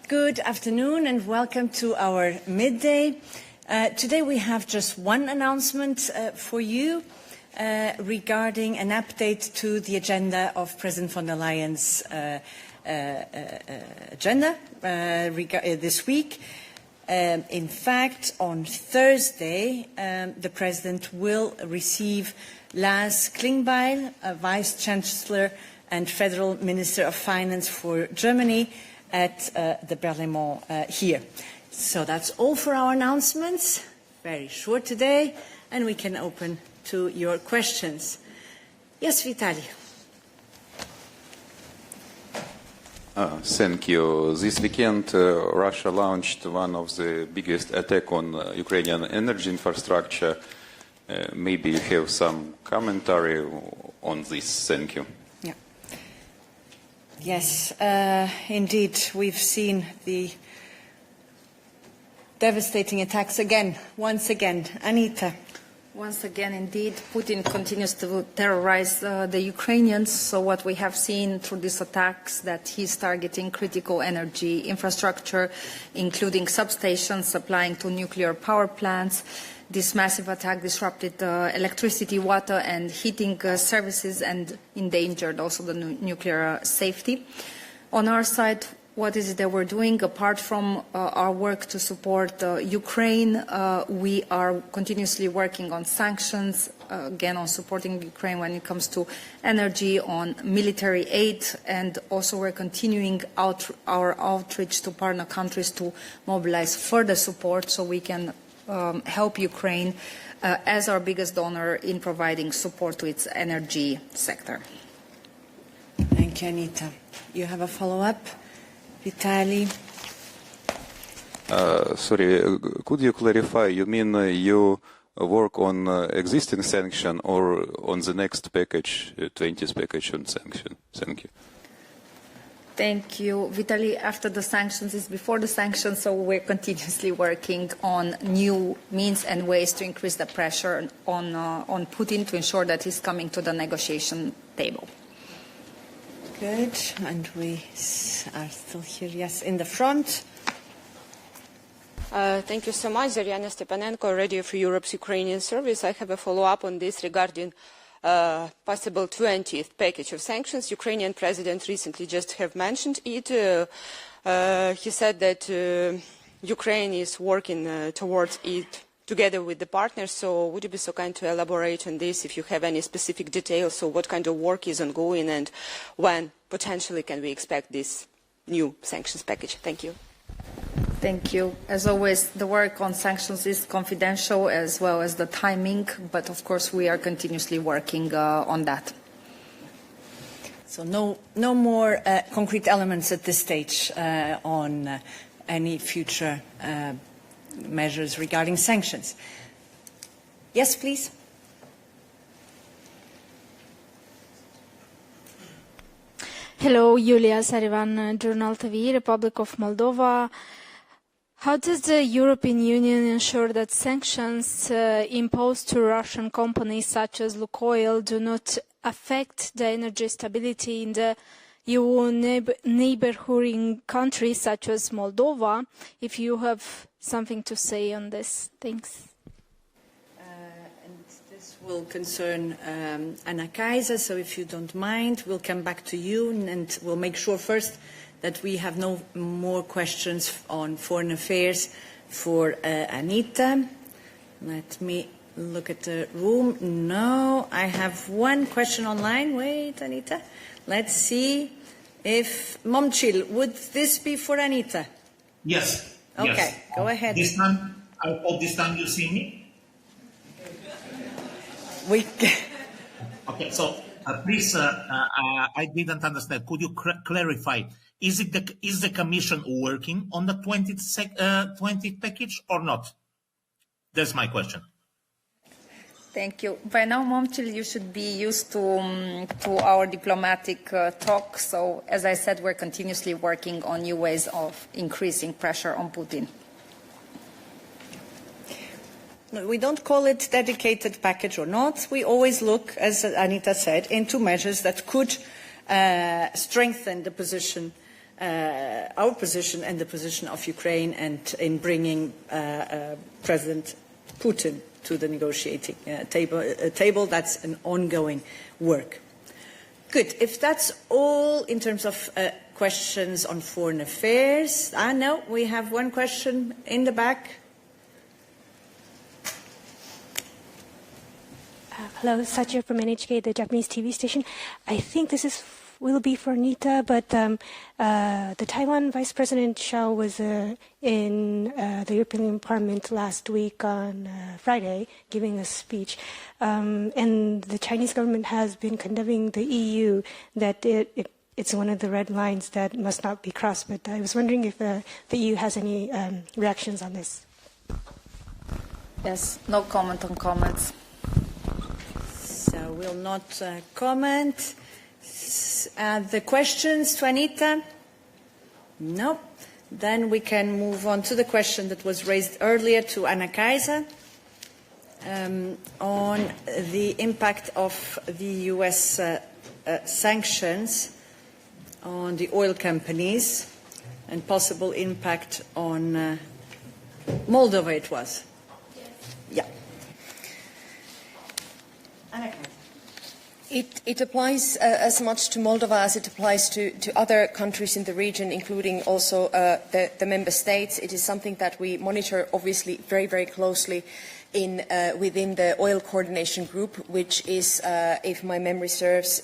Good afternoon and welcome to our midday. Today we have just one announcement for you regarding an update to the agenda of President von der Leyen's agenda this week. In fact, on Thursday, the President will receive Lars Klingbeil, Vice Chancellor and Federal Minister of Finance for Germany, at the Parlement here. So that's all for our announcements. Very short today, and we can open to your questions. Yes, Vitaly. Thank you. This weekend, Russia launched one of the biggest attacks on Ukrainian energy infrastructure. Maybe you have some commentary on this. Thank you. Yes, indeed, we've seen the devastating attacks again, once again. Anita. Once again, indeed, Putin continues to terrorize the Ukrainians. So what we have seen through these attacks, that he's targeting critical energy infrastructure, including substations supplying to nuclear power plants. This massive attack disrupted electricity, water and heating services and endangered also the nuclear safety. On our side, what is it that we're doing? Apart from our work to support Ukraine, we are continuously working on sanctions, again on supporting Ukraine when it comes to energy, on military aid, and also we're continuing our outreach to partner countries to mobilize further support so we can help Ukraine as our biggest donor in providing support to its energy sector. Thank you, Anita. You have a follow-up? Vitaly? Sorry, could you clarify? You mean you work on existing sanction or on the next package, 20th package on sanction? Thank you. Thank you. Vitaly, after the sanctions is before the sanctions, so we're continuously working on new means and ways to increase the pressure on Putin to ensure that he's coming to the negotiation table. Good. And we are still here, yes, in the front. Thank you so much, Zariana Stepanenko, Radio for Europe's Ukrainian Service. I have a follow-up on this regarding possible 20th package of sanctions. Ukrainian president recently just have mentioned it. He said that Ukraine is working towards it together with the partners. So would you be so kind to elaborate on this if you have any specific details? So what kind of work is ongoing and when potentially can we expect this new sanctions package? Thank you. Thank you. As always, the work on sanctions is confidential as well as the timing, but of course we are continuously working on that. So no more concrete elements at this stage on any future measures regarding sanctions. Yes, please. Hello, Yulia Sarivan, Journal TV, Republic of Moldova. How does the European Union ensure that sanctions imposed to Russian companies such as Lukoil do not affect the energy stability in the EU neighboring countries such as Moldova? If you have something to say on this, thanks. And this will concern Anna Kaiser, so if you don't mind, we'll come back to you and we'll make sure first that we have no more questions on foreign affairs for Anita. Let me look at the room. No, I have one question online. Wait, Anita. Let's see if Momchil, would this be for Anita? Yes. Okay, yes. Go ahead. This time, I hope this time you see me. Okay, so please, I didn't understand. Could you clarify? Is the Commission working on the 20th package or not? That's my question. Thank you. By now, Momchil, you should be used to our diplomatic talk. So, as I said, we're continuously working on new ways of increasing pressure on Putin. We don't call it dedicated package or not. We always look, as Anita said, into measures that could strengthen the position our position and the position of Ukraine, and in bringing President Putin to the negotiating table. That's an ongoing work. Good. If that's all in terms of questions on foreign affairs. No, we have one question in the back. Hello, Satya from NHK, the Japanese TV station. I think this will be for Nita, but the Taiwan Vice President Shao was in the European Parliament last week on Friday, giving a speech. And the Chinese government has been condemning the EU that it's one of the red lines that must not be crossed. But I was wondering if the EU has any reactions on this. Yes, no comment on comments. So we'll not comment. The questions to Anita? No. Then we can move on to the question that was raised earlier to Anna-Kaisa on the impact of the US sanctions on the oil companies and possible impact on Moldova it was. Yeah. Anna-Kaisa. It applies as much to Moldova as it applies to other countries in the region, including also the member states. It is something that we monitor, obviously, very, very closely within the oil coordination group, which is, if my memory serves,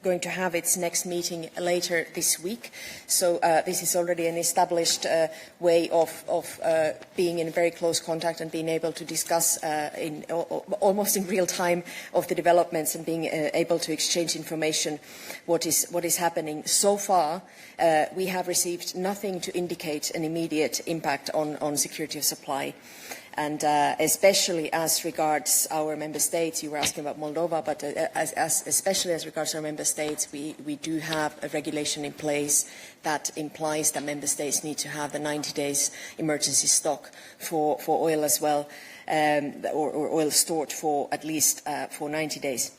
going to have its next meeting later this week. So this is already an established way of being in very close contact and being able to discuss almost in real time of the developments and being able to exchange information what is happening. So far, we have received nothing to indicate an immediate impact on security of supply. And especially as regards our member states, you were asking about Moldova, but especially as regards our member states, we do have a regulation in place that implies that member states need to have the 90 days emergency stock for oil as well, or oil stored for at least for 90 days.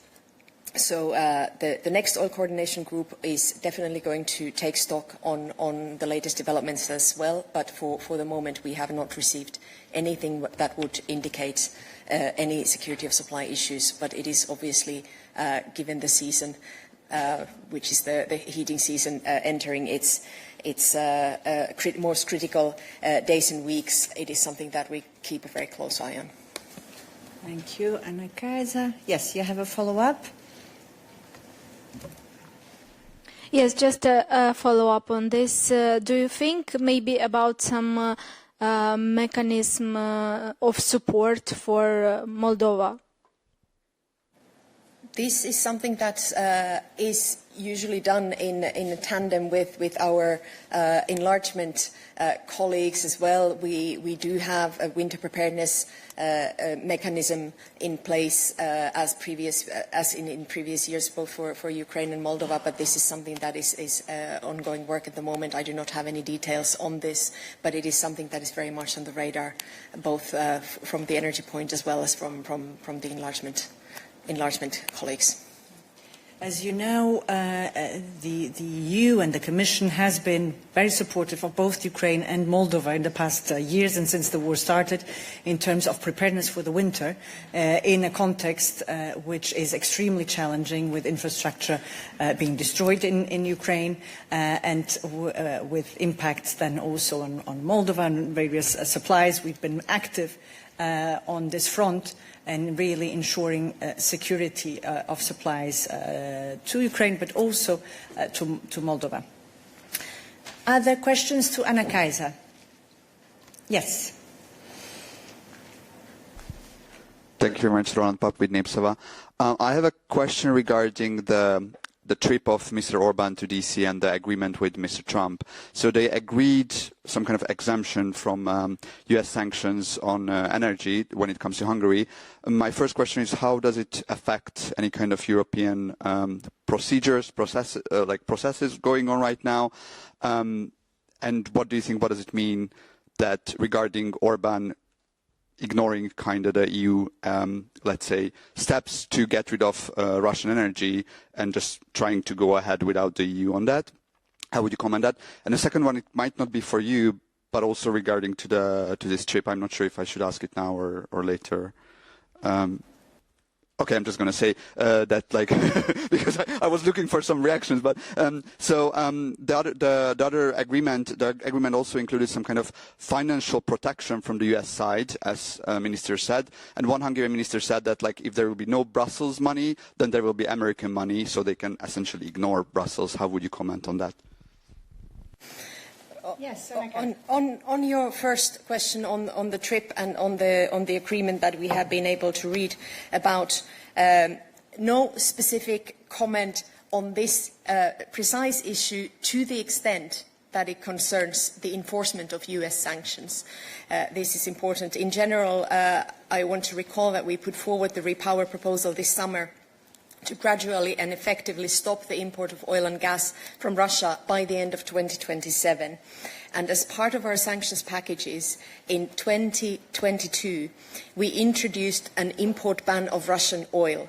So the next oil coordination group is definitely going to take stock on the latest developments as well, but for the moment we have not received anything that would indicate any security of supply issues, but it is obviously, given the season, which is the heating season entering its most critical days and weeks, it is something that we keep a very close eye on. Thank you, Anna-Kaisa. Yes, you have a follow-up? Yes, just a follow-up on this. Do you think maybe about some mechanism of support for Moldova? This is something that is usually done in tandem with our enlargement colleagues as well. We do have a winter preparedness mechanism in place as in previous years, both for Ukraine and Moldova, but this is something that is ongoing work at the moment. I do not have any details on this, but it is something that is very much on the radar, both from the energy point as well as from the enlargement colleagues. As you know, the EU and the Commission has been very supportive of both Ukraine and Moldova in the past years and since the war started in terms of preparedness for the winter in a context which is extremely challenging, with infrastructure being destroyed in Ukraine and with impacts then also on Moldova and various supplies. We've been active on this front and really ensuring security of supplies to Ukraine, but also to Moldova. Other questions to Anna-Kaisa? Yes. Thank you very much, Roland Pap with Nipsova. I have a question regarding the trip of Mr. Orbán to DC and the agreement with Mr. Trump. So they agreed some kind of exemption from US sanctions on energy when it comes to Hungary. My first question is, how does it affect any kind of European processes going on right now? And what do you think, what does it mean that regarding Orbán ignoring kind of the EU, let's say, steps to get rid of Russian energy and just trying to go ahead without the EU on that? How would you comment that? And the second one, it might not be for you, but also regarding to this trip. I'm not sure if I should ask it now or later. Okay, I'm just going to say that, like, because I was looking for some reactions. But the other agreement, also included some kind of financial protection from the U.S. side, as minister said. And one Hungarian minister said that, like, if there will be no Brussels money, then there will be American money, so they can essentially ignore Brussels. How would you comment on that? Yes, on your first question on the trip and on the agreement that we have been able to read about, no specific comment on this precise issue to the extent that it concerns the enforcement of US sanctions. This is important. In general, I want to recall that we put forward the Repower proposal this summer to gradually and effectively stop the import of oil and gas from Russia by the end of 2027. And as part of our sanctions packages in 2022, we introduced an import ban of Russian oil,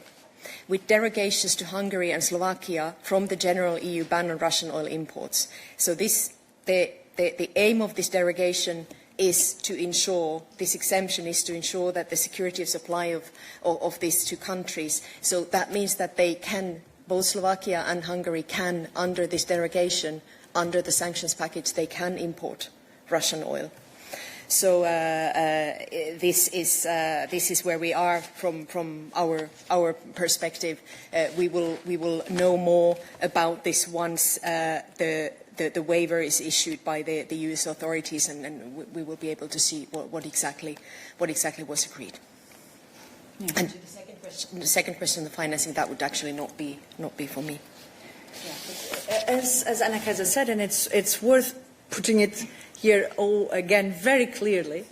with derogations to Hungary and Slovakia from the general EU ban on Russian oil imports. So the aim of this derogation is to ensure, this exemption is to ensure that the security of supply of these two countries. So that means that they can, both Slovakia and Hungary can, under this derogation, under the sanctions package, they can import Russian oil. So this is where we are from our perspective. We will know more about this once the waiver is issued by the US authorities, and we will be able to see what exactly was agreed. Yeah. And the second question, the financing, that would actually not be for me. Yeah. As Anna Kaiser said, and it's worth putting it here all again very clearly,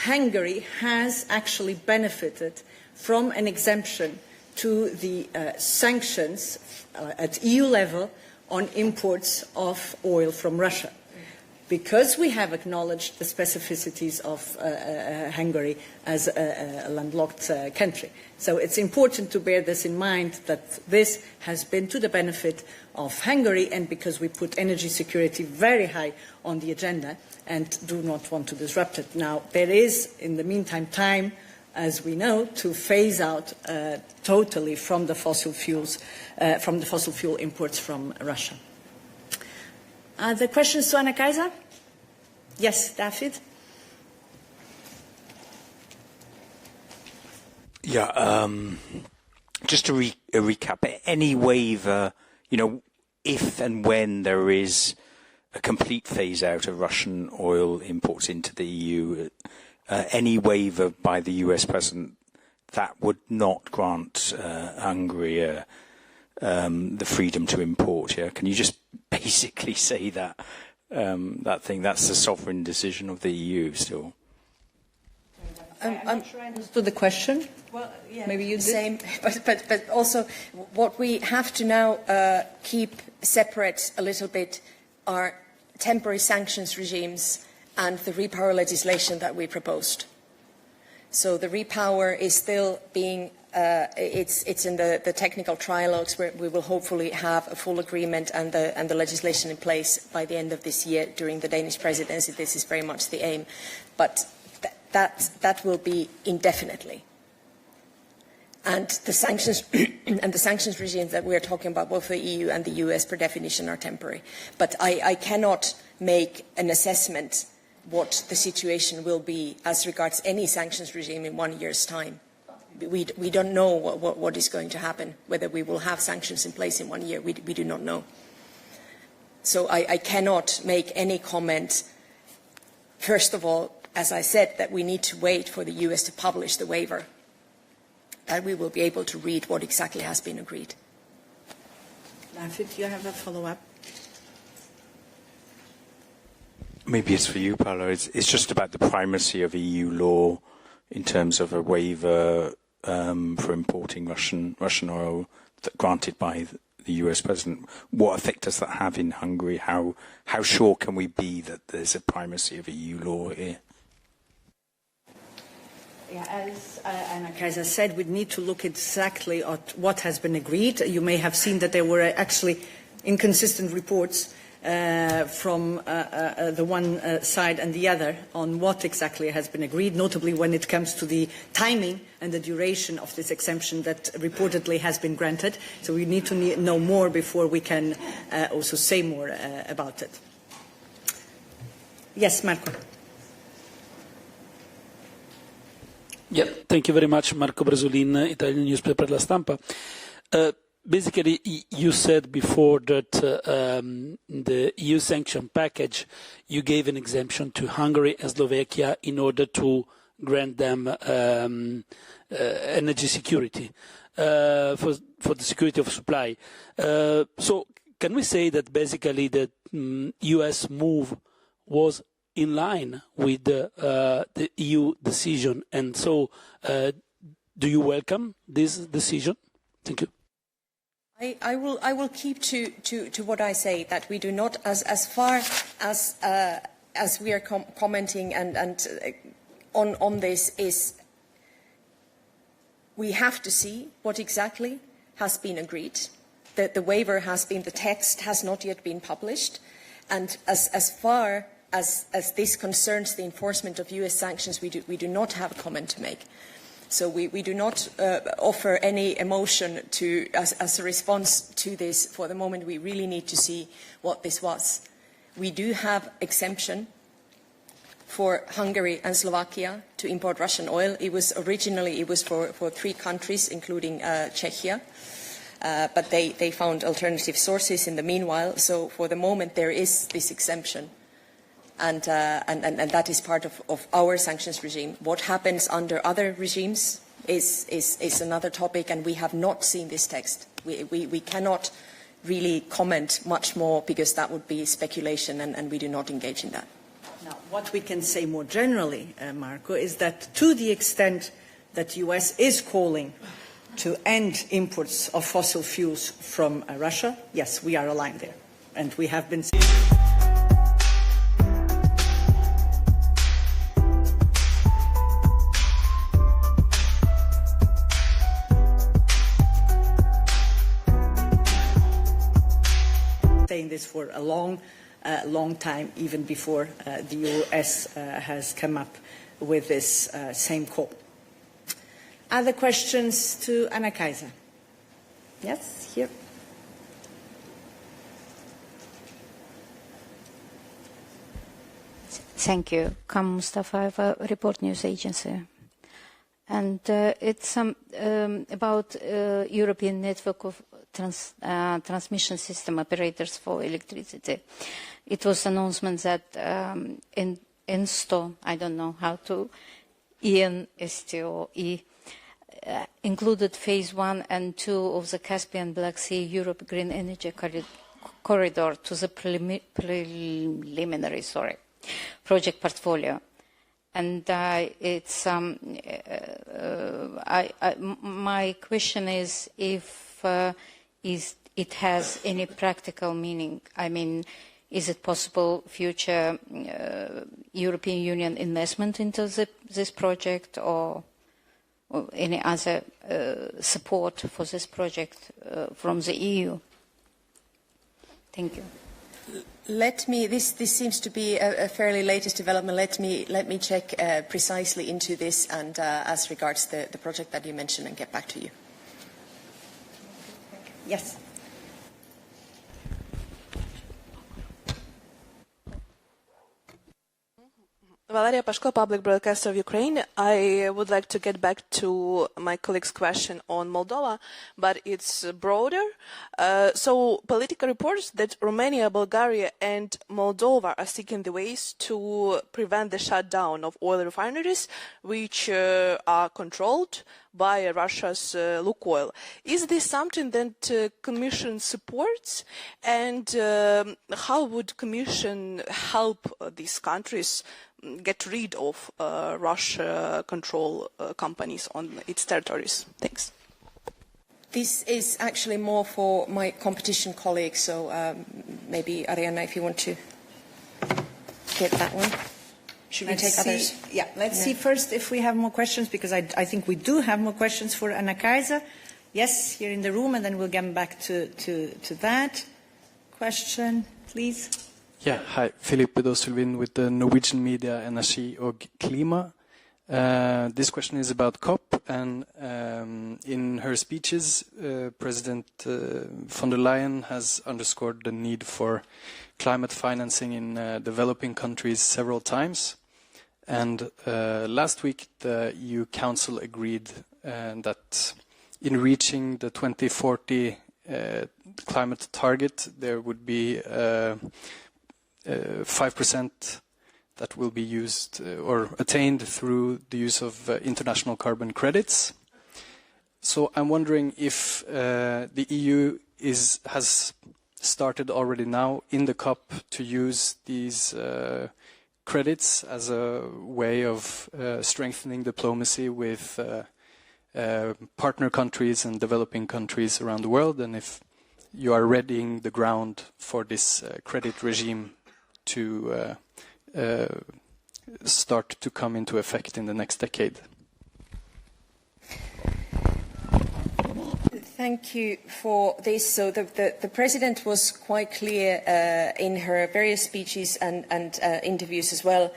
Hungary has actually benefited from an exemption to the sanctions at EU level on imports of oil from Russia, because we have acknowledged the specificities of Hungary as a landlocked country. So it's important to bear this in mind, that this has been to the benefit of Hungary, and because we put energy security very high on the agenda and do not want to disrupt it. Now, there is, in the meantime, time, as we know, to phase out totally from the fossil fuels, from the fossil fuel imports from Russia. Other questions to Anna Kaiser? Yes, David? Yeah, just to recap, any waiver, if and when there is a complete phase out of Russian oil imports into the EU, any waiver by the US president, that would not grant Hungary the freedom to import. Yeah, can you just basically say that that's the sovereign decision of the EU still? I'm not sure I understood the question. Well, yeah, maybe you did. Same, but also what we have to now keep separate a little bit are temporary sanctions regimes and the repower legislation that we proposed. So the repower is still being, it's in the technical trialogues, where we will hopefully have a full agreement and the legislation in place by the end of this year during the Danish presidency. This is very much the aim. But that will be indefinitely. And the sanctions and the sanctions regimes that we are talking about, both the EU and the US, per definition, are temporary. But I cannot make an assessment what the situation will be as regards any sanctions regime in 1 year's time. We don't know what is going to happen, whether we will have sanctions in place in 1 year. We do not know. So I cannot make any comment. First of all, as I said, that we need to wait for the US to publish the waiver, that we will be able to read what exactly has been agreed. David, you have a follow-up? Maybe it's for you, Paolo. It's just about the primacy of EU law in terms of a waiver for importing Russian oil granted by the US president. What effect does that have in Hungary? How sure can we be that there's a primacy of EU law here? Yeah, as Anna Kaiser said, we need to look exactly at what has been agreed. You may have seen that there were actually inconsistent reports from the one side and the other on what exactly has been agreed, notably when it comes to the timing and the duration of this exemption that reportedly has been granted. So we need to know more before we can also say more about it. Yes, Marco. Yeah, thank you very much, Marco Brasolin, Italian newspaper La Stampa. Basically, you said before that the EU sanction package, you gave an exemption to Hungary and Slovakia in order to grant them energy security, for the security of supply. So can we say that basically the US move was in line with the EU decision, and so do you welcome this decision? Thank you. I will keep to what I say, that we do not, as far as we are commenting and on this, is we have to see what exactly has been agreed. The waiver has been, the text has not yet been published, and as far as this concerns the enforcement of US sanctions, we do not have a comment to make. So we do not offer any emotion as a response to this. For the moment, we really need to see what this was. We do have exemption for Hungary and Slovakia to import Russian oil. It was originally for 3 countries, including Czechia, but they found alternative sources in the meanwhile. So for the moment, there is this exemption. And that is part of our sanctions regime. What happens under other regimes is another topic, and we have not seen this text. We cannot really comment much more, because that would be speculation, and we do not engage in that. Now, what we can say more generally, Marco, is that to the extent that the US is calling to end imports of fossil fuels from Russia, yes, we are aligned there, and we have been saying this for a long time, even before the US has come up with this same call. Other questions to Anna Kaiser? Yes, here. Thank you. Kam Mustafa, Report News Agency. And it's about European network of transmission system operators for electricity. It was announcement that ENSTO, I don't know how to, ENSTO, included phase 1 and 2 of the Caspian Black Sea Europe Green Energy Corridor to the preliminary project portfolio. And it's my question is if it has any practical meaning. I mean, is it possible future European Union investment into this project, or any other support for this project from the EU? Thank you. This seems to be a fairly latest development. Let me check precisely into this, and as regards the project that you mentioned, and get back to you. Yes. Valeria Pashko, Public Broadcaster of Ukraine. I would like to get back to my colleague's question on Moldova, but it's broader. So political reports that Romania, Bulgaria and Moldova are seeking the ways to prevent the shutdown of oil refineries, which are controlled by Russia's Lukoil. Is this something that Commission supports? And how would Commission help these countries get rid of Russia control companies on its territories? Thanks. This is actually more for my competition colleagues, so maybe Ariana, if you want to get that one. Should we take others? Yeah, let's see first if we have more questions, because I think we do have more questions for Anna Kaiser. Yes, here in the room, and then we'll get back to that question. please. Yeah, hi. Philip Bedosylvin with the Norwegian media Energi og Klima. This question is about COP, and in her speeches, President von der Leyen has underscored the need for climate financing in developing countries several times. And last week, the EU Council agreed that in reaching the 2040 climate target, there would be 5% that will be used or attained through the use of international carbon credits. So I'm wondering if the EU has started already now in the COP to use these credits as a way of strengthening diplomacy with partner countries and developing countries around the world, and if you are readying the ground for this credit regime to start to come into effect in the next decade. Thank you for this. So the President was quite clear in her various speeches and interviews as well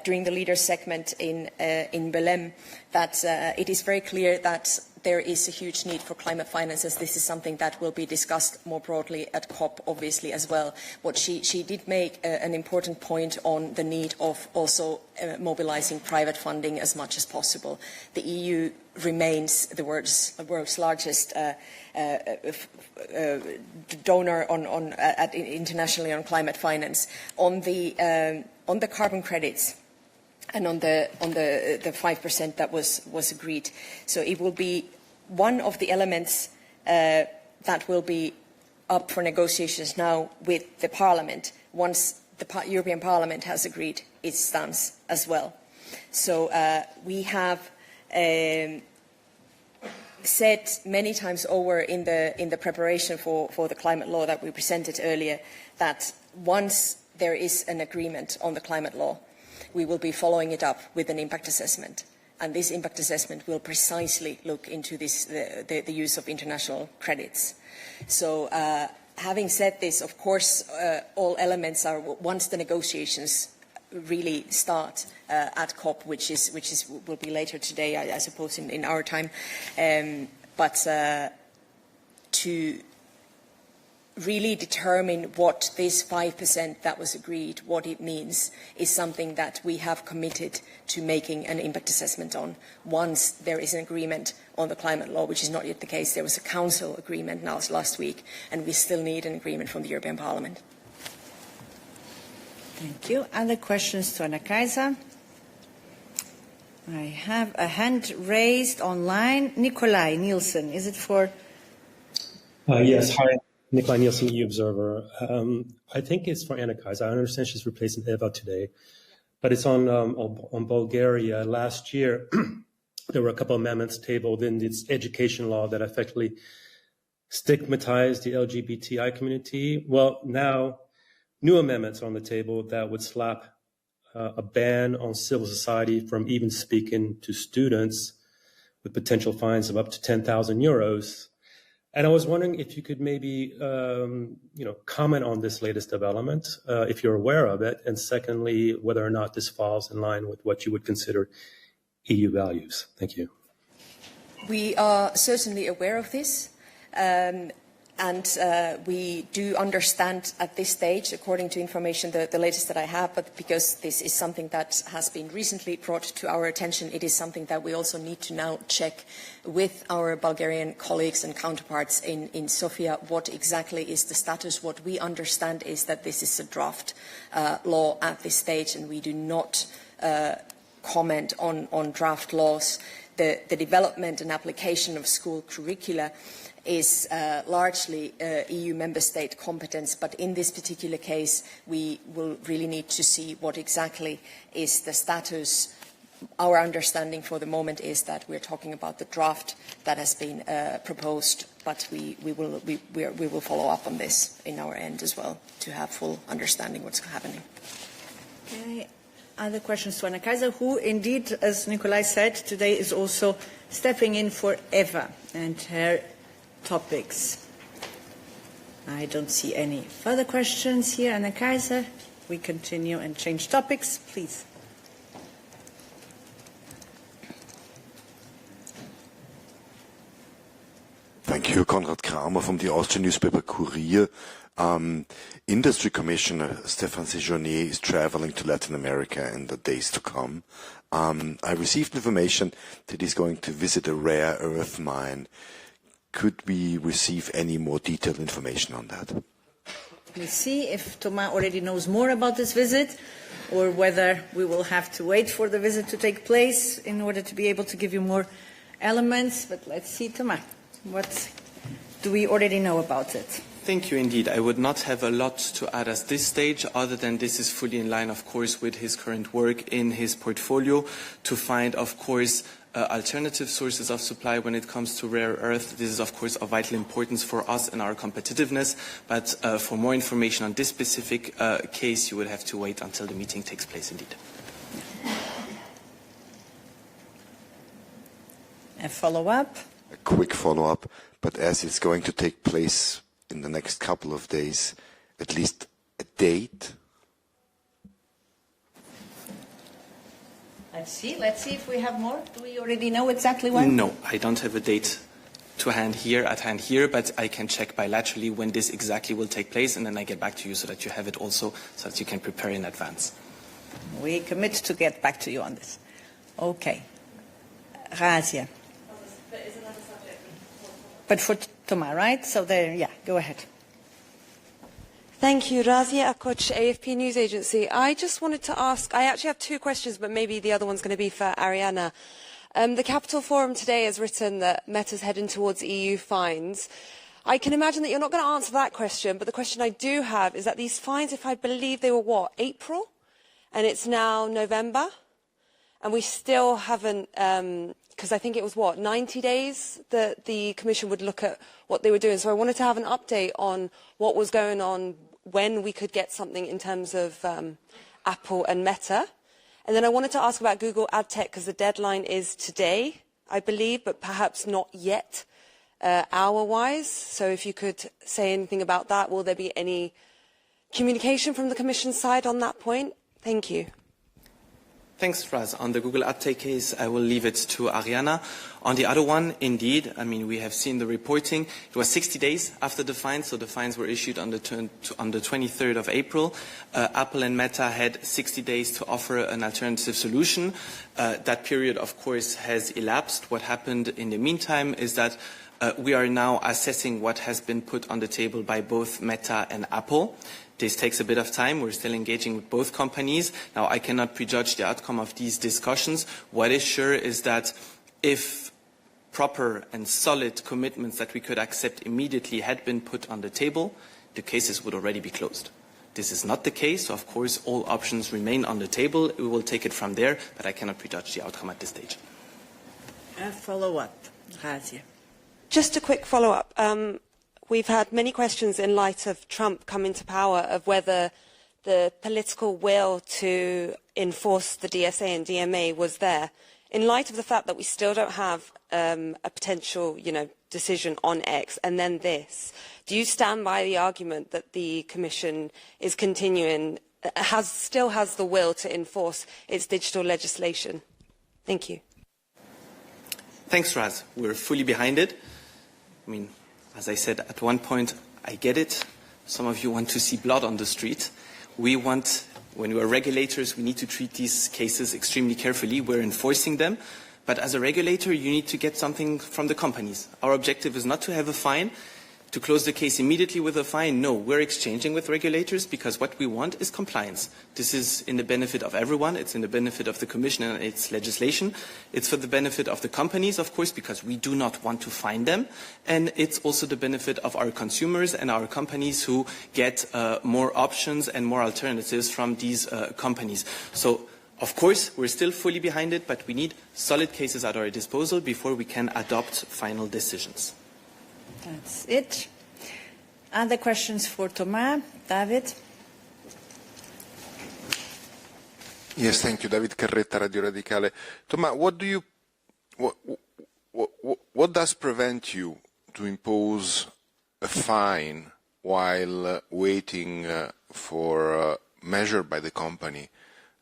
during the leaders segment in Belém that it is very clear that there is a huge need for climate finances. This is something that will be discussed more broadly at COP, obviously, as well. What she did make an important point on the need of also mobilizing private funding as much as possible. The EU remains the world's largest donor internationally on climate finance. On the carbon credits and on the 5% that was agreed. So it will be one of the elements that will be up for negotiations now with the Parliament once the European Parliament has agreed its stance as well. So we have said many times over in the preparation for the climate law that we presented earlier that once there is an agreement on the climate law, we will be following it up with an impact assessment. And this impact assessment will precisely look into the use of international credits. So having said this, of course, all elements are, once the negotiations really start at COP, which will be later today, I suppose, in our time, but to really determine what this 5% that was agreed, what it means, is something that we have committed to making an impact assessment on once there is an agreement on the climate law, which is not yet the case. There was a council agreement last week, and we still need an agreement from the European Parliament. Thank you. Other questions to Anna Kaiser? I have a hand raised online. Nikolai Nielsen, is it for? Yes, hi. Nikolai Nielsen, EU Observer. I think it's for Anna Kaiser. I understand she's replacing Eva today, but it's on Bulgaria. Last year, there were a couple of amendments tabled in its education law that effectively stigmatized the LGBTI community. Well, now new amendments are on the table that would slap a ban on civil society from even speaking to students, with potential fines of up to 10,000 euros. And I was wondering if you could maybe, comment on this latest development, if you're aware of it, and secondly, whether or not this falls in line with what you would consider EU values. Thank you. We are certainly aware of this, and we do understand at this stage, according to information, the latest that I have, but because this is something that has been recently brought to our attention, it is something that we also need to now check with our Bulgarian colleagues and counterparts in Sofia what exactly is the status. What we understand is that this is a draft law at this stage, and we do not comment on draft laws. The development and application of school curricula is largely EU member state competence, but in this particular case, we will really need to see what exactly is the status. Our understanding for the moment is that we're talking about the draft that has been proposed, but we will follow up on this in our end as well to have full understanding what's happening. Okay. Other questions to Anna Kaiser, who indeed, as Nikolai said, today is also stepping in for Eva and her topics. I don't see any further questions here. Anna Kaiser, we continue and change topics, please. Thank you. Konrad Kramer from the Austrian newspaper Kurier. Industry Commissioner Stéphane Séjourné is traveling to Latin America in the days to come. I received information that he's going to visit a rare earth mine. Could we receive any more detailed information on that? We'll see if Thomas already knows more about this visit, or whether we will have to wait for the visit to take place in order to be able to give you more elements. But let's see, Thomas, what do we already know about it? Thank you indeed. I would not have a lot to add at this stage, other than this is fully in line, of course, with his current work in his portfolio to find, of course, alternative sources of supply when it comes to rare earth. This is, of course, of vital importance for us and our competitiveness. But for more information on this specific case, you would have to wait until the meeting takes place, indeed. A follow-up? A quick follow-up, but as it's going to take place in the next couple of days, at least a date? Let's see if we have more. Do we already know exactly when? No, I don't have a date at hand here, but I can check bilaterally when this exactly will take place, and then I get back to you so that you have it also, so that you can prepare in advance. We commit to get back to you on this. Okay. Razia. But for Thomas, right? So there, yeah, go ahead. Thank you. Razia Akoch, AFP News Agency. I just wanted to ask, I actually have two questions, but maybe the other one's going to be for Ariana. The Capital Forum today has written that Meta's heading towards EU fines. I can imagine that you're not going to answer that question, but the question I do have is that these fines, if I believe they were what, April? And it's now November? And we still haven't, because I think it was what, 90 days that the Commission would look at what they were doing. So I wanted to have an update on what was going on, when we could get something in terms of Apple and Meta. And then I wanted to ask about Google AdTech, because the deadline is today, I believe, but perhaps not yet hour-wise. So if you could say anything about that, will there be any communication from the Commission side on that point? Thank you. Thanks, Raz. On the Google Uptake case, I will leave it to Ariana. On the other one, indeed, I mean, we have seen the reporting. It was 60 days after the fines, so the fines were issued on the 23rd of April. Apple and Meta had 60 days to offer an alternative solution. That period, of course, has elapsed. What happened in the meantime is that we are now assessing what has been put on the table by both Meta and Apple. This takes a bit of time. We're still engaging with both companies. Now, I cannot prejudge the outcome of these discussions. What is sure is that if proper and solid commitments that we could accept immediately had been put on the table, the cases would already be closed. This is not the case. So of course, all options remain on the table. We will take it from there, but I cannot prejudge the outcome at this stage. A follow-up, Razia. Just a quick follow-up. We've had many questions in light of Trump coming to power of whether the political will to enforce the DSA and DMA was there. In light of the fact that we still don't have a potential, decision on X and then this, do you stand by the argument that the Commission is continuing, still has the will to enforce its digital legislation? Thank you. Thanks, Raz. We're fully behind it. I mean, as I said, at one point, I get it. Some of you want to see blood on the street. We want, when we are regulators, we need to treat these cases extremely carefully. We're enforcing them. But as a regulator, you need to get something from the companies. Our objective is not to have a fine, to close the case immediately with a fine. No, we're exchanging with regulators because what we want is compliance. This is in the benefit of everyone. It's in the benefit of the Commission and its legislation. It's for the benefit of the companies, of course, because we do not want to fine them. And it's also the benefit of our consumers and our companies who get more options and more alternatives from these companies. So, of course, we're still fully behind it, but we need solid cases at our disposal before we can adopt final decisions. That's it. Other questions for Thomas? David? Yes, thank you. David Carretta, Radio Radicale. Thomas, what does prevent you to impose a fine while waiting for a measure by the company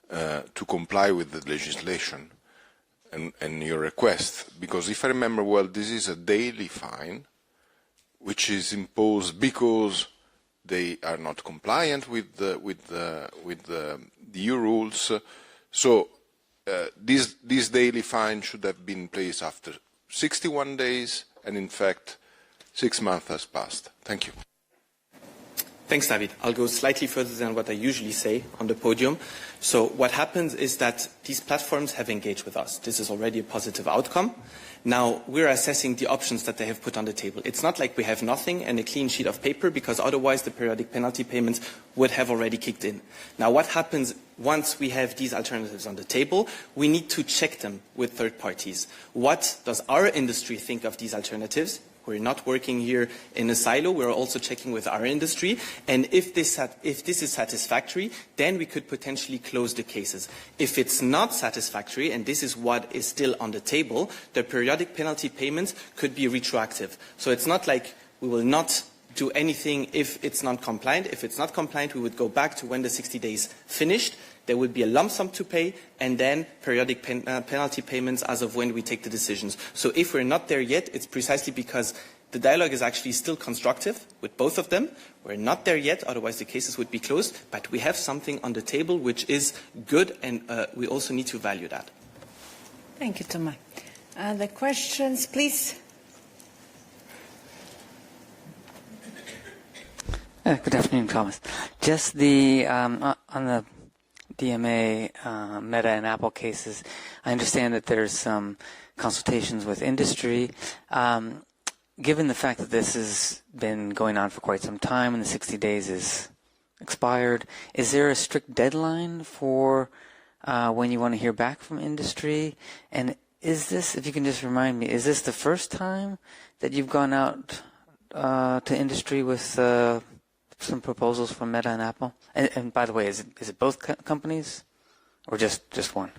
to comply with the legislation and your request? Because if I remember well, this is a daily fine which is imposed because they are not compliant with the EU rules. So this daily fine should have been placed after 61 days, and in fact 6 months has passed. Thank you. Thanks, David. I'll go slightly further than what I usually say on the podium. So what happens is that these platforms have engaged with us. This is already a positive outcome. Now, we're assessing the options that they have put on the table. It's not like we have nothing and a clean sheet of paper, because otherwise the periodic penalty payments would have already kicked in. Now, what happens once we have these alternatives on the table? We need to check them with third parties. What does our industry think of these alternatives? We're not working here in a silo. We're also checking with our industry. And if this is satisfactory, then we could potentially close the cases. If it's not satisfactory, and this is what is still on the table, the periodic penalty payments could be retroactive. So it's not like we will not do anything if it's not compliant. If it's not compliant, we would go back to when the 60 days finished. There would be a lump sum to pay, and then periodic penalty payments as of when we take the decisions. So if we're not there yet, it's precisely because the dialogue is actually still constructive with both of them. We're not there yet, otherwise the cases would be closed. But we have something on the table which is good, and we also need to value that. Thank you, Thomas. Other questions, please? Good afternoon, Thomas. Just the on the DMA, Meta and Apple cases, I understand that there's some consultations with industry. Given the fact that this has been going on for quite some time and the 60 days is expired, is there a strict deadline for when you want to hear back from industry? And is this, if you can just remind me, is this the first time that you've gone out to industry with some proposals from Meta and Apple? And by the way, is it both companies or just one?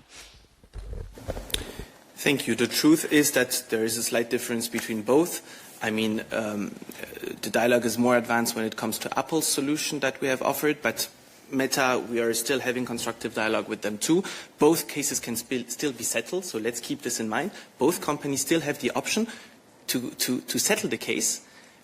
Thank you. The truth is that there is a slight difference between both. I mean, the dialogue is more advanced when it comes to Apple's solution that we have offered, but Meta, we are still having constructive dialogue with them too. Both cases can still be settled, so let's keep this in mind. Both companies still have the option to settle the case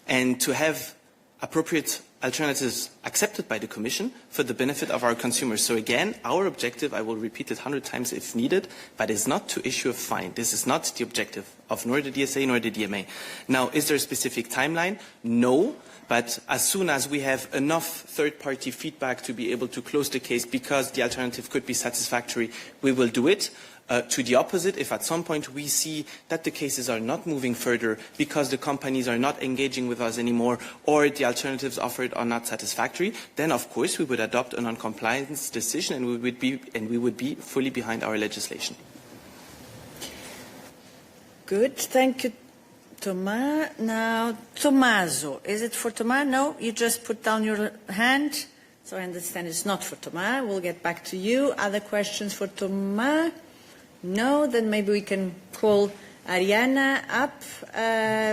and to have appropriate alternatives accepted by the Commission for the benefit of our consumers. So again, our objective, I will repeat it 100 times if needed, but is not to issue a fine. This is not the objective of nor the DSA nor the DMA. Now, is there a specific timeline? No, but as soon as we have enough third-party feedback to be able to close the case because the alternative could be satisfactory, we will do it. To the opposite, if at some point we see that the cases are not moving further because the companies are not engaging with us anymore or the alternatives offered are not satisfactory, then of course we would adopt a non-compliance decision and we would be fully behind our legislation. Good, thank you, Thomas. Now, Tommaso, is it for Thomas? No, you just put down your hand. So I understand it's not for Thomas. We'll get back to you. Other questions for Thomas? No, then maybe we can call Ariana up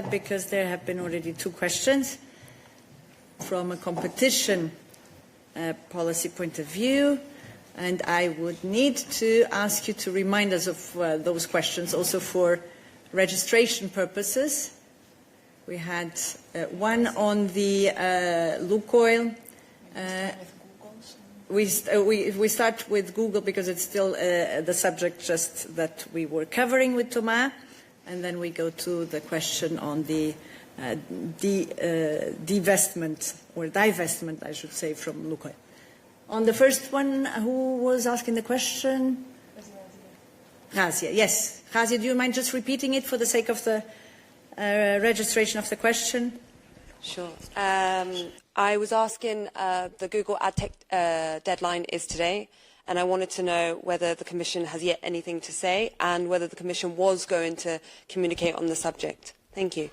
because there have been already 2 questions from a competition policy point of view. And I would need to ask you to remind us of those questions also for registration purposes. We had one on the Lukoil. We start with Google because it's still the subject just that we were covering with Thomas, and then we go to the question on the divestment, or divestment, I should say, from Lukoil. On the first one, who was asking the question? Razia, yes. Razia, do you mind just repeating it for the sake of the registration of the question? Sure. I was asking, the Google ad tech deadline is today, and I wanted to know whether the Commission has yet anything to say and whether the Commission was going to communicate on the subject. Thank you.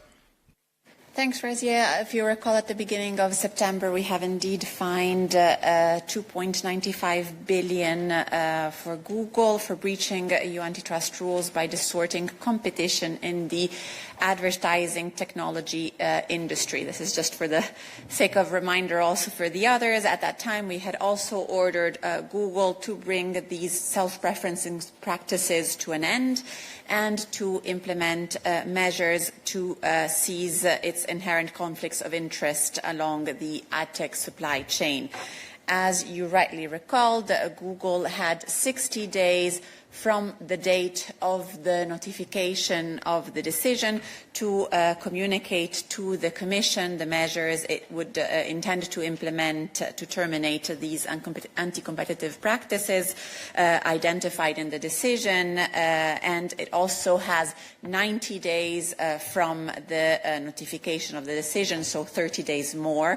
Thanks, Razia. If you recall, at the beginning of September, we have indeed fined 2.95 billion for Google for breaching EU antitrust rules by distorting competition in the advertising technology industry. This is just for the sake of reminder also for the others. At that time, we had also ordered Google to bring these self-preferencing practices to an end and to implement measures to seize its inherent conflicts of interest along the ad tech supply chain. As you rightly recalled, Google had 60 days from the date of the notification of the decision to communicate to the Commission the measures it would intend to implement to terminate these anti-competitive practices identified in the decision, and it also has 90 days from the notification of the decision, so 30 days more,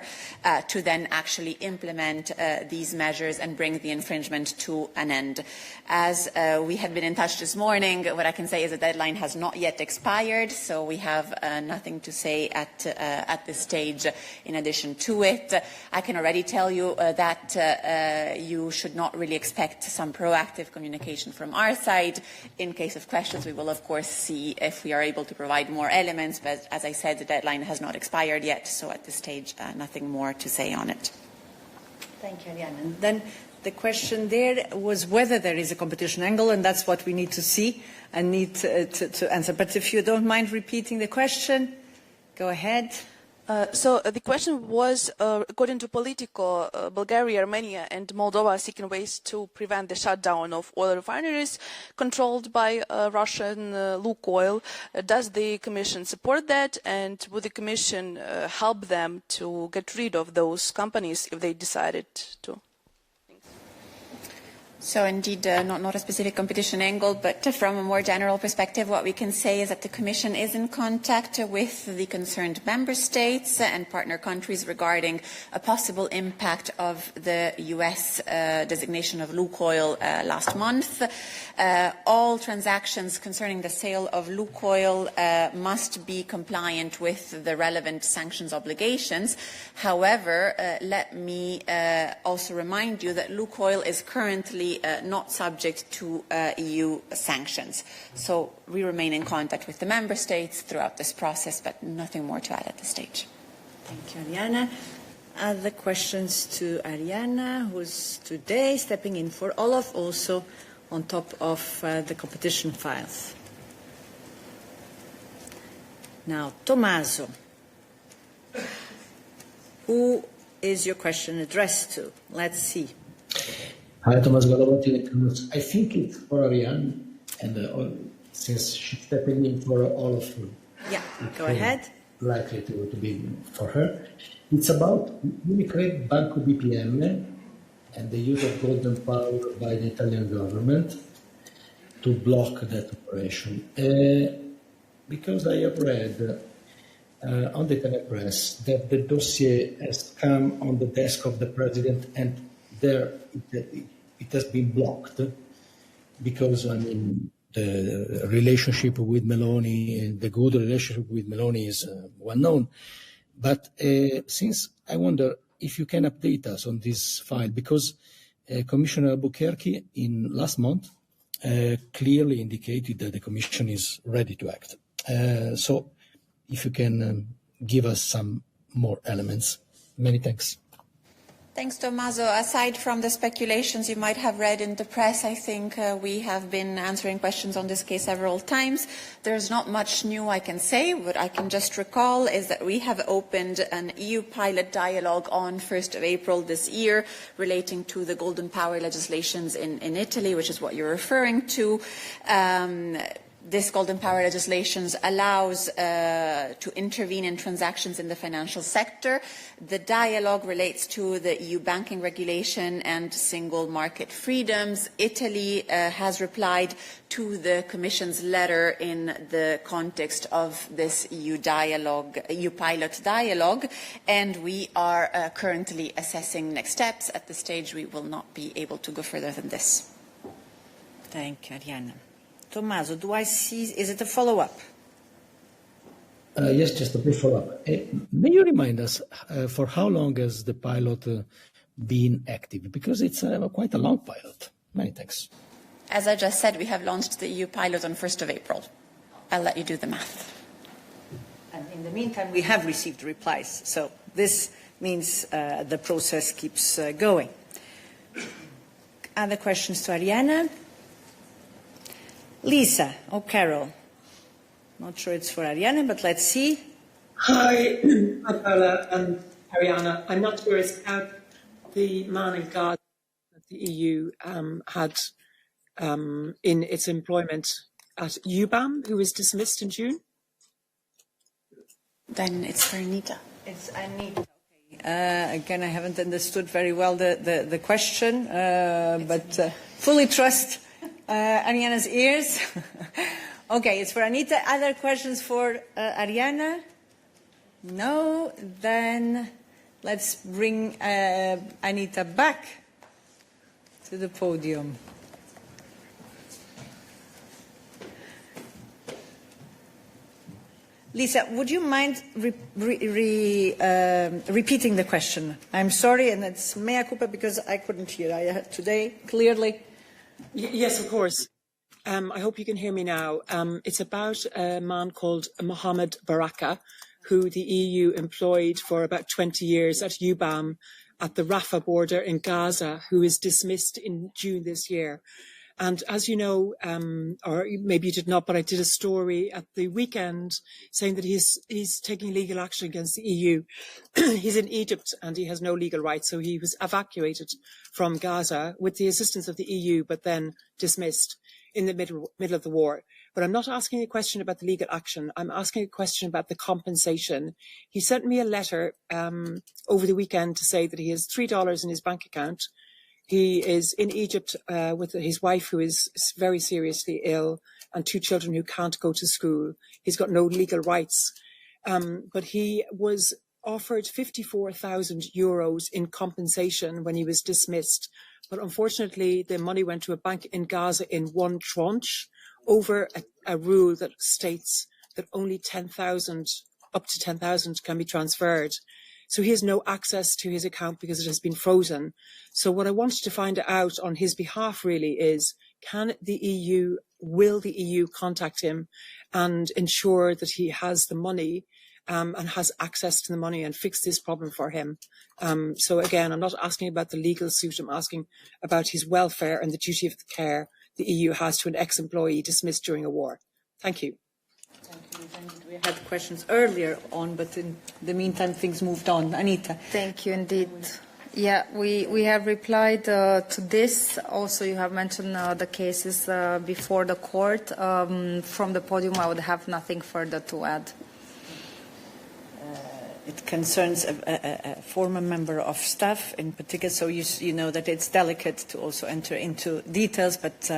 to then actually implement these measures and bring the infringement to an end. As we had been in touch this morning, what I can say is the deadline has not yet expired, so we have nothing to say at this stage in addition to it. I can already tell you that you should not really expect some proactive communication from our side. In case of questions, we will of course see if we are able to provide more elements, but as I said, the deadline has not expired yet, so at this stage, nothing more to say on it. Thank you, Ariane. And then the question there was whether there is a competition angle, and that's what we need to see and need to answer. But if you don't mind repeating the question, go ahead. So the question was, according to Politico, Bulgaria, Romania and Moldova are seeking ways to prevent the shutdown of oil refineries controlled by Russian Lukoil. Does the Commission support that, and would the Commission help them to get rid of those companies if they decided to? So indeed, not a specific competition angle, but from a more general perspective, what we can say is that the Commission is in contact with the concerned member states and partner countries regarding a possible impact of the US designation of Lukoil last month. All transactions concerning the sale of Lukoil must be compliant with the relevant sanctions obligations. However, let me also remind you that Lukoil is currently not subject to EU sanctions. So we remain in contact with the member states throughout this process, but nothing more to add at this stage. Thank you, Ariana. Other questions to Ariana, who's today stepping in for Olaf, also on top of the competition files. Now, Tommaso, who is your question addressed to? Let's see. Hi, Thomas Galovati. I think it's for Ariane, and since she's stepping in for all of you. Yeah, go ahead. Likely to be for her. It's about Unicredit Banco BPM and the use of golden power by the Italian government to block that operation. Because I have read on the Italian press that the dossier has come on the desk of the president, and there it has been blocked because, I mean, the relationship with Meloni, the good relationship with Meloni is well known. But since I wonder if you can update us on this file, because Commissioner Albuquerque in last month clearly indicated that the Commission is ready to act. So if you can give us some more elements. Many thanks. Thanks, Tommaso. Aside from the speculations you might have read in the press, I think we have been answering questions on this case several times. There's not much new I can say. What I can just recall is that we have opened an EU pilot dialogue on 1st of April this year relating to the golden power legislations in Italy, which is what you're referring to. This golden power legislation allows to intervene in transactions in the financial sector. The dialogue relates to the EU banking regulation and single market freedoms. Italy has replied to the Commission's letter in the context of this EU pilot dialogue, and we are currently assessing next steps. At this stage, we will not be able to go further than this. Thank you, Arianna. Tommaso, do I see, is it a follow-up? Yes, just a brief follow-up. May you remind us for how long has the pilot been active? Because it's quite a long pilot. Many thanks. As I just said, we have launched the EU pilot on 1st of April. I'll let you do the math. And in the meantime, we have received replies. So this means the process keeps going. Other questions to Ariana? Lisa or Carol? Not sure it's for Ariana, but let's see. Hi, Paola and Ariana. I'm not sure it's about the man in Gaza that the EU had in its employment at UBAM, who was dismissed in June. Then it's for Anita. It's Anita. Okay. Again, I haven't understood very well the question, but fully trust Ariana's ears. Okay, it's for Anita. Other questions for Ariana? No? Then let's bring Anita back to the podium. Lisa, would you mind repeating the question? I'm sorry, and it's mea culpa because I couldn't hear. I heard today clearly. Yes, of course. I hope you can hear me now. It's about a man called Mohammed Baraka, who the EU employed for about 20 years at UBAM at the Rafah border in Gaza, who is dismissed in June this year. And as you know, or maybe you did not, but I did a story at the weekend saying that he's taking legal action against the EU. He's in Egypt and he has no legal rights, so he was evacuated from Gaza with the assistance of the EU, but then dismissed in the middle of the war. But I'm not asking a question about the legal action. I'm asking a question about the compensation. He sent me a letter over the weekend to say that he has $3 in his bank account. He is in Egypt with his wife, who is very seriously ill, and 2 children who can't go to school. He's got no legal rights. But he was offered 54,000 euros in compensation when he was dismissed. But unfortunately, the money went to a bank in Gaza in one tranche over a rule that states that only 10,000, up to 10,000 can be transferred. So he has no access to his account because it has been frozen. So what I wanted to find out on his behalf really is, will the EU contact him and ensure that he has the money and has access to the money and fix this problem for him? So again, I'm not asking about the legal suit, I'm asking about his welfare and the duty of the care the EU has to an ex-employee dismissed during a war. Thank you. Thank you. We had questions earlier on, but in the meantime, things moved on. Anita. Thank you indeed. Yeah, we have replied to this. Also, you have mentioned the cases before the court. From the podium, I would have nothing further to add. It concerns a former member of staff in particular, so you know that it's delicate to also enter into details, but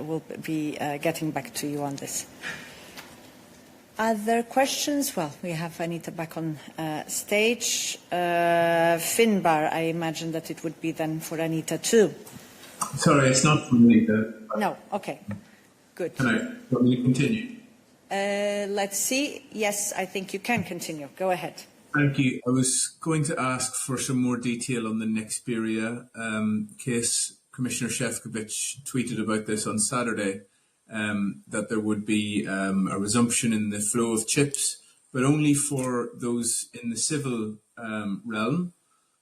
we'll be getting back to you on this. Other questions? Well, we have Anita back on stage. Finbar, I imagine that it would be then for Anita too. Sorry, it's not for Anita. No, okay, good. Can I continue? Let's see. Yes, I think you can continue. Go ahead. Thank you. I was going to ask for some more detail on the Nexperia case. Commissioner Šefčovič tweeted about this on Saturday, that there would be a resumption in the flow of chips, but only for those in the civil realm.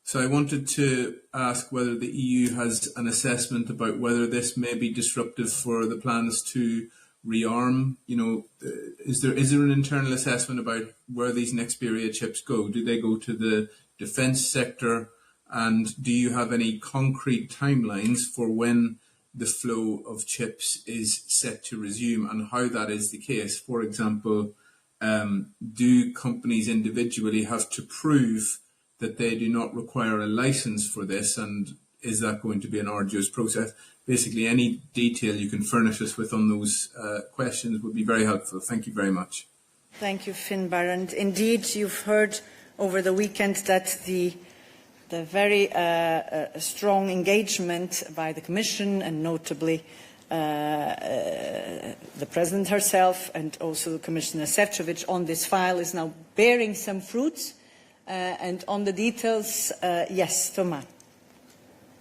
So I wanted to ask whether the EU has an assessment about whether this may be disruptive for the plans to rearm. You know, is there an internal assessment about where these Nexperia chips go? Do they go to the defence sector? And do you have any concrete timelines for when the flow of chips is set to resume and how that is the case? For example, do companies individually have to prove that they do not require a license for this, and is that going to be an arduous process? Basically, any detail you can furnish us with on those questions would be very helpful. Thank you very much. Thank you, Finbar. And indeed, you've heard over the weekend that the very strong engagement by the Commission and notably the President herself and also Commissioner Šefčovič on this file is now bearing some fruits. And on the details, yes, Thomas.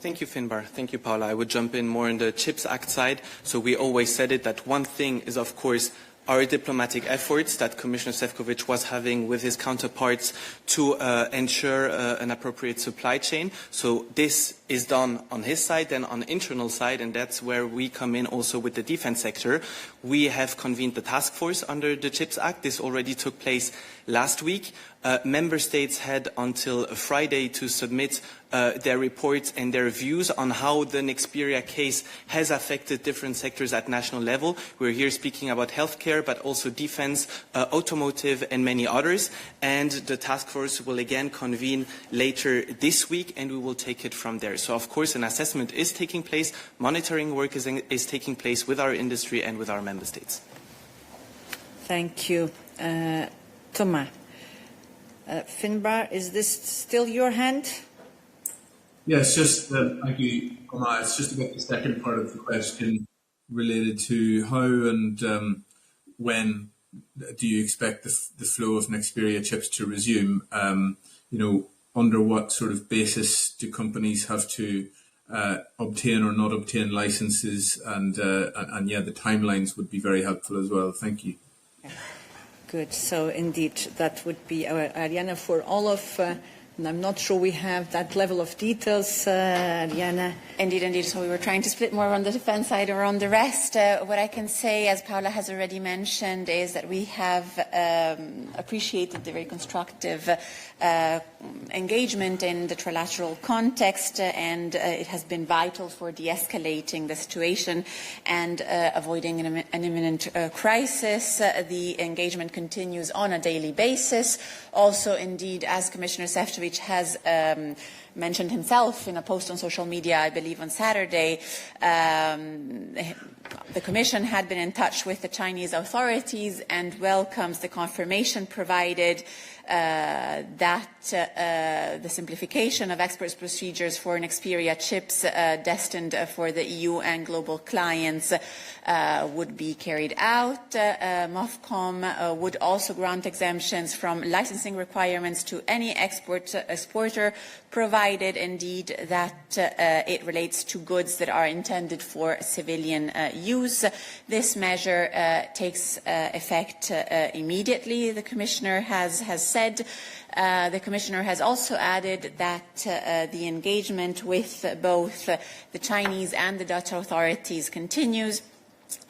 Thank you, Finbar. Thank you, Paula. I would jump in more on the CHIPS Act side. So we always said it, that one thing is, of course, our diplomatic efforts that Commissioner Šefčovič was having with his counterparts to ensure an appropriate supply chain. So this is done on his side, then on the internal side, and that's where we come in also with the defense sector. We have convened the task force under the CHIPS Act. This already took place last week. Member states had until Friday to submit their reports and their views on how the Nexperia case has affected different sectors at national level. We're here speaking about healthcare, but also defense, automotive, and many others. And the task force will again convene later this week, and we will take it from there. So, of course, an assessment is taking place. Monitoring work is taking place with our industry and with our member states. Thank you. Thomas. Finbar, is this still your hand? Yes, just thank you, Omar. It's just about the second part of the question related to how and when do you expect the flow of Nexperia chips to resume? Under what sort of basis do companies have to obtain or not obtain licenses? And yeah, the timelines would be very helpful as well. Thank you. Good. So indeed, that would be Ariana for all of. And I'm not sure we have that level of details, Ariana. Indeed. So we were trying to split more on the defense side or on the rest. What I can say, as Paula has already mentioned, is that we have appreciated the very constructive engagement in the trilateral context, and it has been vital for de-escalating the situation and avoiding an imminent crisis. The engagement continues on a daily basis. Also, indeed, as Commissioner Šefčovič has mentioned himself in a post on social media, I believe on Saturday, the Commission had been in touch with the Chinese authorities and welcomes the confirmation provided that the simplification of export procedures for Nexperia chips destined for the EU and global clients would be carried out. MOFCOM would also grant exemptions from licensing requirements to any exporter, provided indeed that it relates to goods that are intended for civilian use. This measure takes effect immediately, the Commissioner has said. The Commissioner has also added that the engagement with both the Chinese and the Dutch authorities continues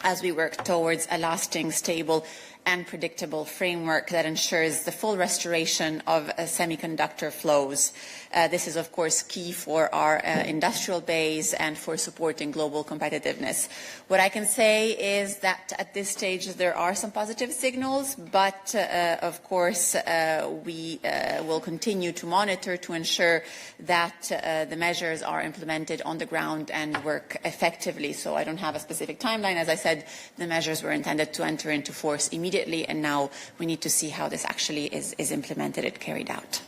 as we work towards a lasting, stable and predictable framework that ensures the full restoration of semiconductor flows. This is, of course, key for our industrial base and for supporting global competitiveness. What I can say is that at this stage there are some positive signals, but of course we will continue to monitor to ensure that the measures are implemented on the ground and work effectively. So I don't have a specific timeline. As I said, the measures were intended to enter into force immediately, and now we need to see how this actually is implemented and carried out.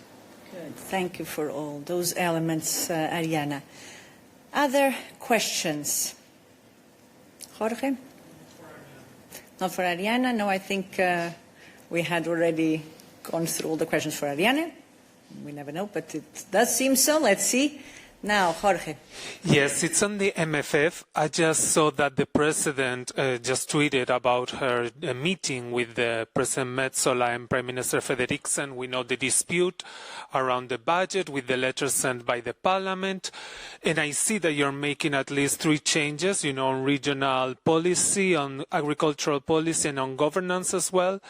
Good. Thank you for all those elements, Ariana. Other questions? Jorge? Not for Ariana. No, I think we had already gone through all the questions for Ariana. We never know, but it does seem so. Let's see. Now, Jorge. Yes, it's on the MFF. I just saw that the President just tweeted about her meeting with the President Metsola and Prime Minister Frederiksen. We know the dispute around the budget with the letter sent by the Parliament. And I see that you're making at least 3 changes, on regional policy, on agricultural policy, and on governance as well.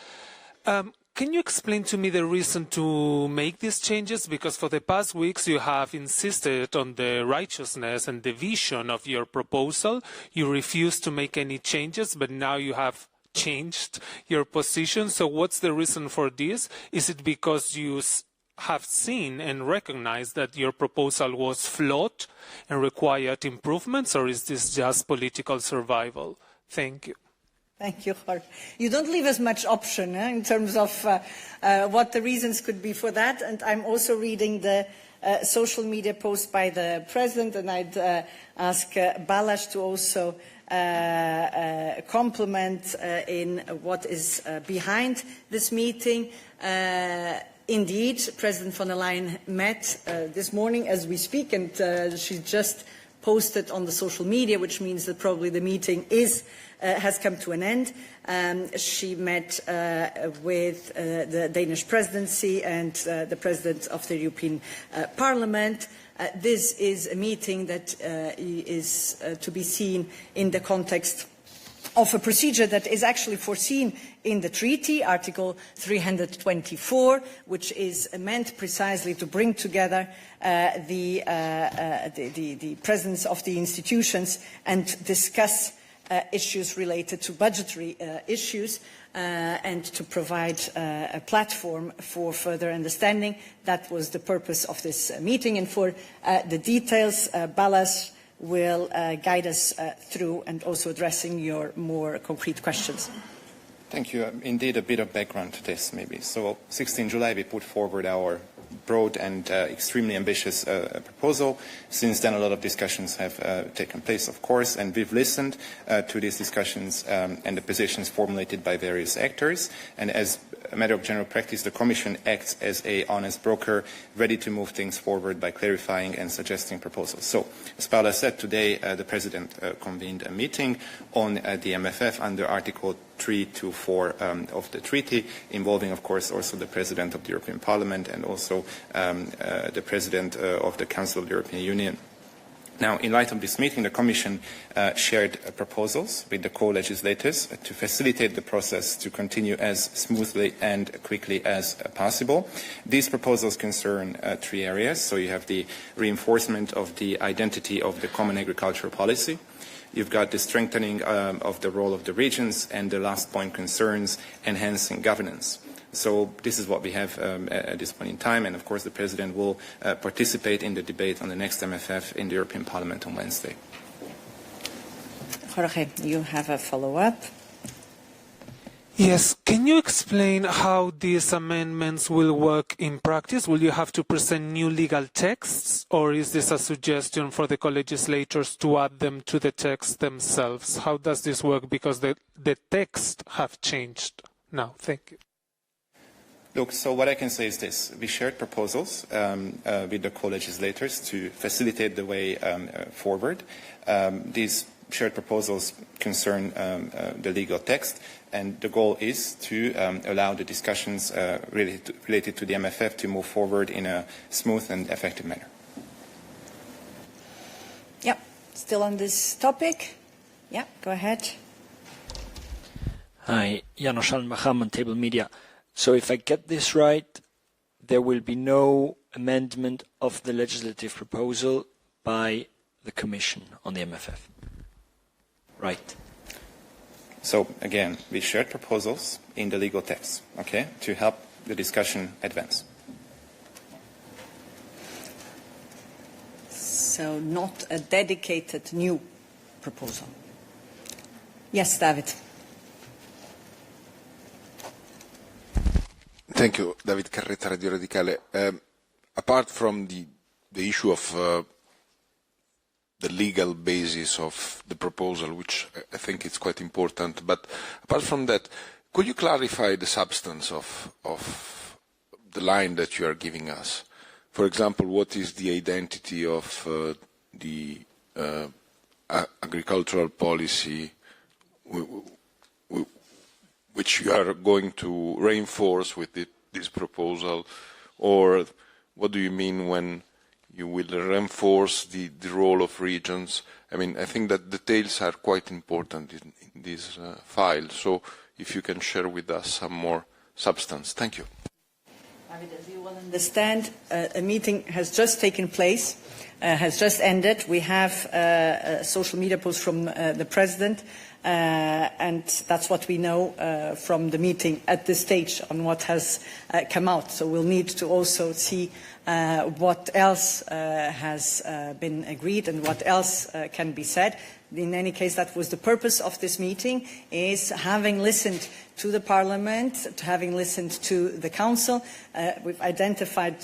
Can you explain to me the reason to make these changes? Because for the past weeks you have insisted on the righteousness and the vision of your proposal. You refused to make any changes, but now you have changed your position. So what's the reason for this? Is it because you have seen and recognized that your proposal was flawed and required improvements, or is this just political survival? Thank you. Thank you, Jorge. You don't leave us much option in terms of what the reasons could be for that. And I'm also reading the social media post by the President, and I'd ask Balázs to also complement in what is behind this meeting. Indeed, President von der Leyen met this morning as we speak, and she just posted on the social media, which means that probably the meeting has come to an end. She met with the Danish presidency and the President of the European Parliament. This is a meeting that is to be seen in the context of a procedure that is actually foreseen in the treaty, Article 324, which is meant precisely to bring together the presidents of the institutions and discuss issues related to budgetary issues and to provide a platform for further understanding. That was the purpose of this meeting. And for the details, Balázs will guide us through and also addressing your more concrete questions. Thank you. Indeed, a bit of background to this, maybe. So, 16 July, we put forward our broad and extremely ambitious proposal. Since then, a lot of discussions have taken place, of course, and we've listened to these discussions and the positions formulated by various actors. And as a matter of general practice, the Commission acts as an honest broker, ready to move things forward by clarifying and suggesting proposals. So, as Paula said, today the President convened a meeting on the MFF under Article 324 of the treaty, involving, of course, also the President of the European Parliament and also the President of the Council of the European Union. Now, in light of this meeting, the Commission shared proposals with the co-legislators to facilitate the process to continue as smoothly and quickly as possible. These proposals concern three areas. So you have the reinforcement of the identity of the common agricultural policy. You've got the strengthening of the role of the regions, and the last point concerns enhancing governance. So this is what we have at this point in time, and of course the President will participate in the debate on the next MFF in the European Parliament on Wednesday. Jorge, you have a follow-up. Yes, can you explain how these amendments will work in practice? Will you have to present new legal texts, or is this a suggestion for the co-legislators to add them to the text themselves? How does this work? Because the text have changed now. Thank you. Look, so what I can say is this. We shared proposals with the co-legislators to facilitate the way forward. These shared proposals concern the legal text, and the goal is to allow the discussions related to the MFF to move forward in a smooth and effective manner. Yeah, still on this topic? Yeah, go ahead. Hi, Janos Al-Maham, Table Media. So if I get this right, there will be no amendment of the legislative proposal by the Commission on the MFF. Right. So again, we shared proposals in the legal text, okay, to help the discussion advance. So not a dedicated new proposal. Yes, David. Thank you, David Carretta, Radio Radicale. Apart from the issue of the legal basis of the proposal, which I think is quite important, but apart from that, could you clarify the substance of the line that you are giving us? For example, what is the identity of the agricultural policy which you are going to reinforce with this proposal, or what do you mean when you will reinforce the role of regions? I mean, I think that details are quite important in this file, so if you can share with us some more substance. Thank you. David, as you will understand, a meeting has just taken place, has just ended. We have a social media post from the President, and that's what we know from the meeting at this stage on what has come out. So we'll need to also see what else has been agreed and what else can be said. In any case, that was the purpose of this meeting, is having listened to the Parliament, having listened to the Council, we've identified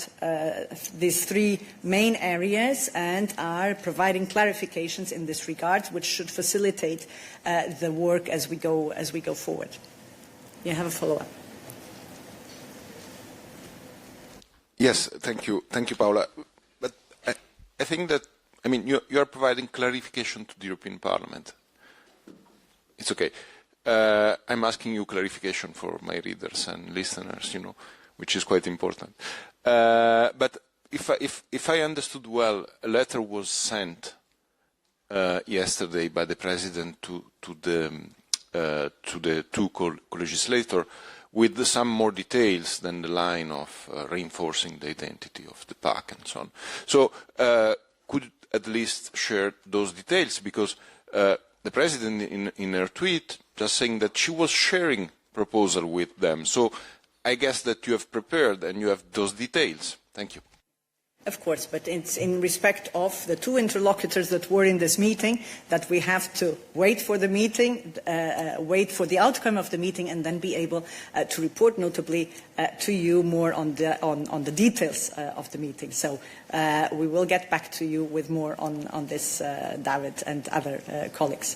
these three main areas and are providing clarifications in this regard, which should facilitate the work as we go forward. You have a follow-up. Yes, thank you, Paula. But I think that, I mean, you are providing clarification to the European Parliament. It's okay. I'm asking you clarification for my readers and listeners, which is quite important. But if I understood well, a letter was sent yesterday by the President to the two co-legislators with some more details than the line of reinforcing the identity of the PAC and so on. So could you at least share those details? Because the President in her tweet just saying that she was sharing proposal with them. So I guess that you have prepared and you have those details. Thank you. Of course, but it's in respect of the two interlocutors that were in this meeting that we have to wait for the meeting, wait for the outcome of the meeting, and then be able to report, notably to you, more on the details of the meeting. So we will get back to you with more on this, David and other colleagues.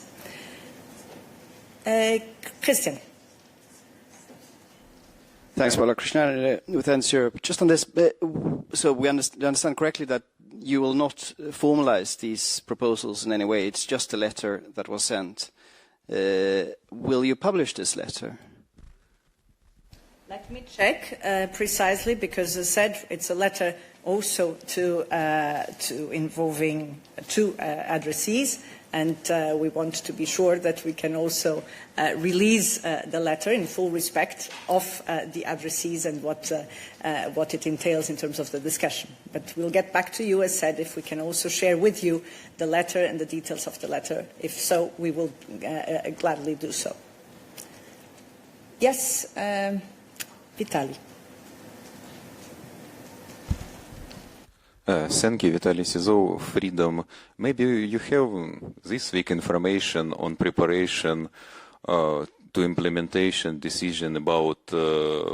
Christian. Thanks, Paula. Krishna with Ends Europe. Just on this, so we understand correctly that you will not formalize these proposals in any way. It's just a letter that was sent. Will you publish this letter? Let me check precisely, because as I said, it's a letter also to involving two addressees. And we want to be sure that we can also release the letter in full respect of the addressees and what it entails in terms of the discussion. But we'll get back to you, as said, if we can also share with you the letter and the details of the letter. If so, we will gladly do so. Yes, Vitaly. Thank you, Vitaly Sizov, Freedom. Maybe you have this week information on preparation to implementation decision about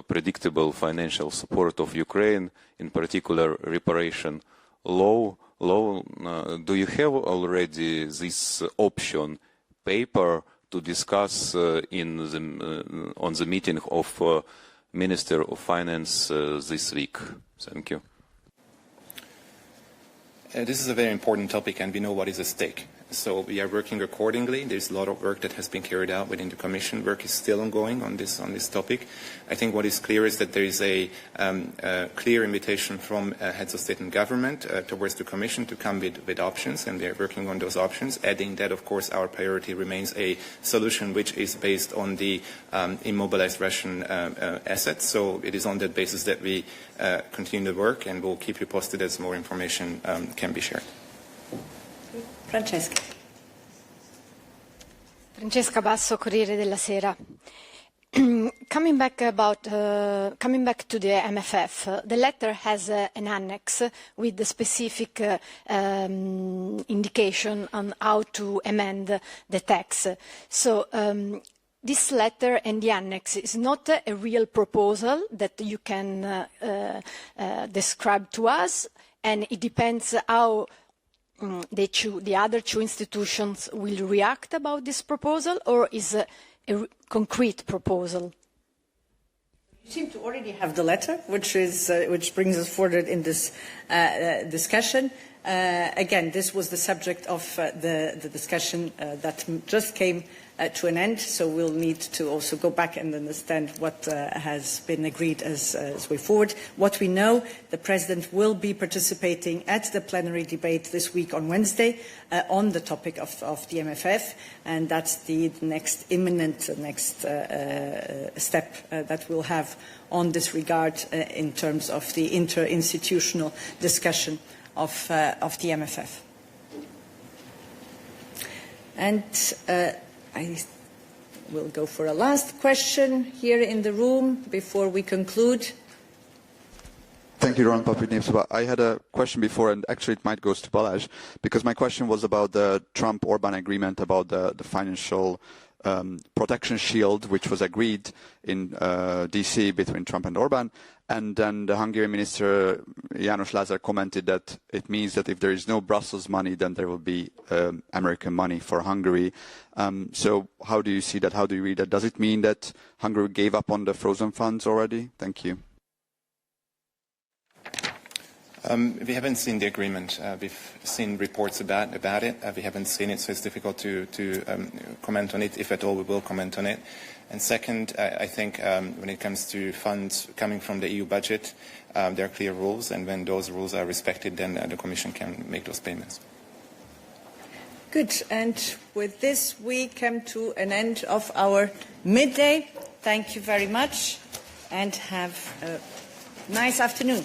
predictable financial support of Ukraine, in particular reparation law. Do you have already this option paper to discuss on the meeting of Minister of Finance this week? Thank you. This is a very important topic, and we know what is at stake. So we are working accordingly. There's a lot of work that has been carried out within the Commission. Work is still ongoing on this topic. I think what is clear is that there is a clear invitation from heads of state and government towards the Commission to come with options, and we are working on those options. Adding that, of course, our priority remains a solution which is based on the immobilized Russian assets. So it is on that basis that we continue the work, and we'll keep you posted as more information can be shared. Francesca. Francesca Basso, Corriere della Sera. Coming back to the MFF, the letter has an annex with the specific indication on how to amend the text. So this letter and the annex is not a real proposal that you can describe to us, and it depends how the other two institutions will react about this proposal, or is a concrete proposal? You seem to already have the letter, which brings us forward in this discussion. Again, this was the subject of the discussion that just came to an end, so we'll need to also go back and understand what has been agreed as way forward. What we know, the President will be participating at the plenary debate this week on Wednesday on the topic of the MFF, and that's the next imminent step that we'll have on this regard in terms of the interinstitutional discussion of the MFF. And I will go for a last question here in the room before we conclude. Thank you, Ron Papinievs. I had a question before, and actually it might go to Balázs, because my question was about the Trump-Orbán agreement about the financial protection shield, which was agreed in DC between Trump and Orbán. And then the Hungarian minister, János Lázár, commented that it means that if there is no Brussels money, then there will be American money for Hungary. So how do you see that? How do you read that? Does it mean that Hungary gave up on the frozen funds already? Thank you. We haven't seen the agreement. We've seen reports about it. We haven't seen it, so it's difficult to comment on it. If at all, we will comment on it. And second, I think when it comes to funds coming from the EU budget, there are clear rules, and when those rules are respected, then the Commission can make those payments. Good. And with this, we come to an end of our midday. Thank you very much, and have a nice afternoon.